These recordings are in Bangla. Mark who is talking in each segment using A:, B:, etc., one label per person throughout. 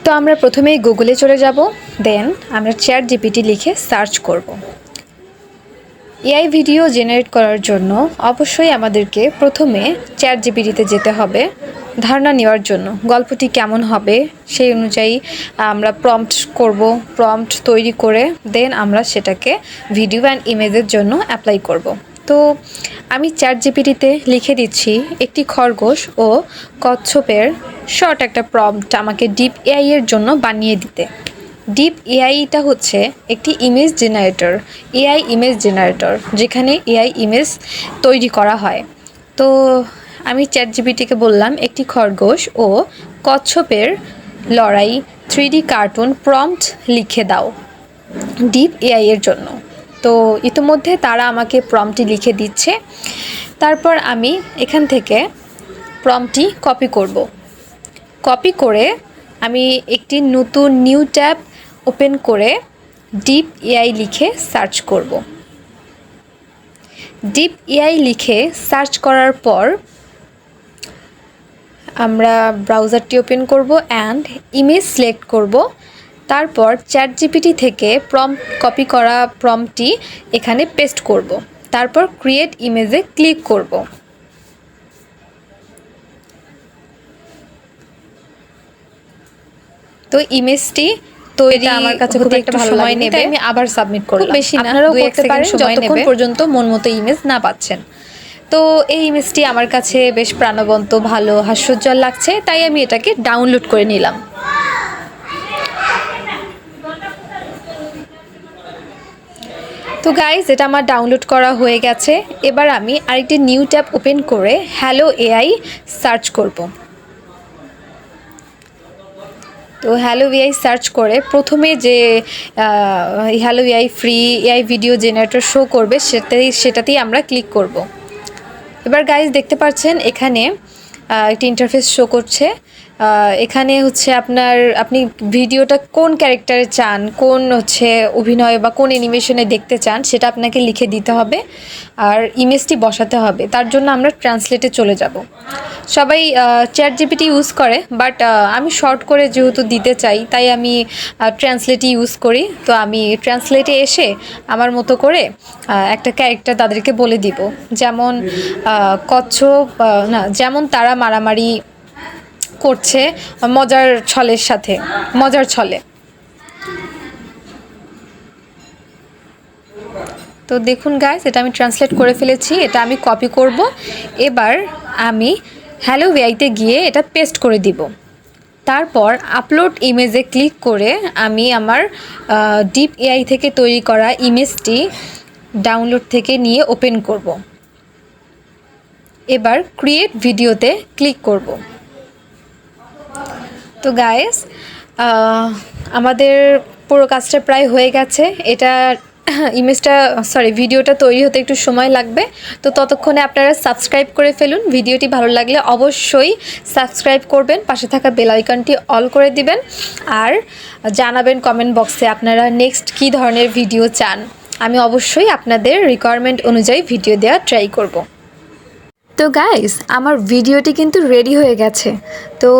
A: তো আমরা প্রথমেই গুগলে চলে যাব, দেন আমরা চ্যাট জিপিটি লিখে সার্চ করব। এআই ভিডিও জেনারেট করার জন্য অবশ্যই আমাদেরকে প্রথমে চ্যাট জিপিটিতে যেতে হবে ধারণা নেওয়ার জন্য গল্পটি কেমন হবে সেই অনুযায়ী আমরা প্রম্পট করব। প্রম্পট তৈরি করে দেন আমরা সেটাকে ভিডিও অ্যান্ড ইমেজের জন্য অ্যাপ্লাই করব। তো আমি চ্যাট জিপিটিতে লিখে দিচ্ছি একটি খরগোশ ও কচ্ছপের শর্ট একটা প্রম্পট আমাকে ডিপ এআই এর জন্য বানিয়ে দিতে। ডিপ এআইটা হচ্ছে একটি image generator, AI image generator, যেখানে এআই ইমেজ তৈরি করা হয়। তো আমি চ্যাট জিপিটিকে বললাম একটি খরগোশ ও কচ্ছপের লড়াই 3D কার্টুন প্রম্পট লিখে দাও ডিপ এআই এর জন্য। তো ইতিমধ্যে তারা আমাকে প্রম্পটটি লিখে দিচ্ছে। তারপর আমি এখান থেকে প্রম্পটটি কপি করব। কপি করে আমি একটি নতুন নিউ ট্যাব ওপেন করে ডিপ এআই লিখে সার্চ করব। ডিপ এআই লিখে সার্চ করার পর আমরা ব্রাউজারটি ওপেন করব অ্যান্ড ইমেজ সিলেক্ট করব। তারপর চ্যাট জিপিটি থেকে প্রম্পট কপি করা প্রম্পটটি এখানে পেস্ট করব। তারপর ক্রিয়েট ইমেজে ক্লিক করব। তো ইমেজটি তৈরি আমার কাছে খুব একটা ভালো সময় নেবে, আমি আবার সাবমিট করলাম। খুব বেশি না, আপনারাও করতে পারেন যতক্ষণ পর্যন্ত মন মতো ইমেজ না পাচ্ছেন। তো এই ইমেজটি আমার কাছে বেশ প্রাণবন্ত, ভালো, হাস্যোজ্জ্বল লাগছে, তাই আমি এটাকে ডাউনলোড করে নিলাম। তো গাইজ, এটা আমার ডাউনলোড করা হয়ে গেছে। এবার আমি আরেকটি নিউ ট্যাব ওপেন করে হ্যালো এআই সার্চ করব। তো হ্যালো এআই সার্চ করে প্রথমে যে hello AI free AI video generator show করবে সেটাতেই আমরা ক্লিক করব। এবার গাইজ দেখতে পাচ্ছেন এখানে একটি ইন্টারফেস শো করছে। এখানে হচ্ছে আপনি ভিডিওটা কোন ক্যারেক্টারে চান, কোন হচ্ছে অভিনয় বা কোন অ্যানিমেশনে দেখতে চান সেটা আপনাকে লিখে দিতে হবে আর ইমেজটি বসাতে হবে। তার জন্য আমরা ট্রান্সলেটে চলে যাব। সবাই চ্যাট জিপিটি ইউজ করে, বাট আমি শর্ট করে যেহেতু দিতে চাই তাই আমি ট্রান্সলেটই ইউজ করি। তো আমি ট্রান্সলেটে এসে আমার মতো করে একটা ক্যারেক্টার তাদেরকে বলে দিব, যেমন কচ্ছপ না, যেমন তারা মারামারি করছে মজার ছলের সাথে, মজার ছলে। তো দেখুন গাইস, এটা আমি ট্রান্সলেট করে ফেলেছি। এটা আমি কপি করব। এবার আমি হ্যালো এআইতে গিয়ে এটা পেস্ট করে দিব। তারপর আপলোড ইমেজে ক্লিক করে আমি আমার ডিপ এআই থেকে তৈরি করা ইমেজটি ডাউনলোড থেকে নিয়ে ওপেন করব। এবার ক্রিয়েট ভিডিওতে ক্লিক করব। তো গাইস, আমাদের পুরো কাজটা প্রায় হয়ে গেছে। এটা ভিডিওটা তৈরি হতে একটু সময় লাগবে। তো ততক্ষণে আপনারা সাবস্ক্রাইব করে ফেলুন। ভিডিওটি ভালো লাগলে অবশ্যই সাবস্ক্রাইব করবেন, পাশে থাকা বেল আইকনটি অল করে দিবেন আর জানাবেন কমেন্ট বক্সে আপনারা নেক্সট কী ধরনের ভিডিও চান। আমি অবশ্যই আপনাদের রিকোয়ারমেন্ট অনুযায়ী ভিডিও দেওয়ার ট্রাই করব। তো গাইস, আমার ভিডিওটি কিন্তু রেডি হয়ে গেছে। তো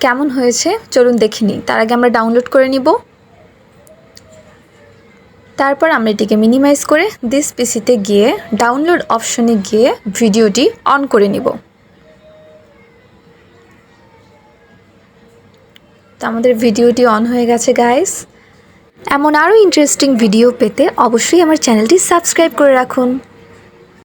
A: কেমন হয়েছে চলুন দেখে নিই। তার আগে আমরা ডাউনলোড করে নিব। তারপর আমরা এটিকে মিনিমাইজ করে দিস পিসিতে গিয়ে ডাউনলোড অপশনে গিয়ে ভিডিওটি অন করে নিব। তো আমাদের ভিডিওটি অন হয়ে গেছে গাইস। এমন আরও ইন্টারেস্টিং ভিডিও পেতে অবশ্যই আমার চ্যানেলটি সাবস্ক্রাইব করে রাখুন।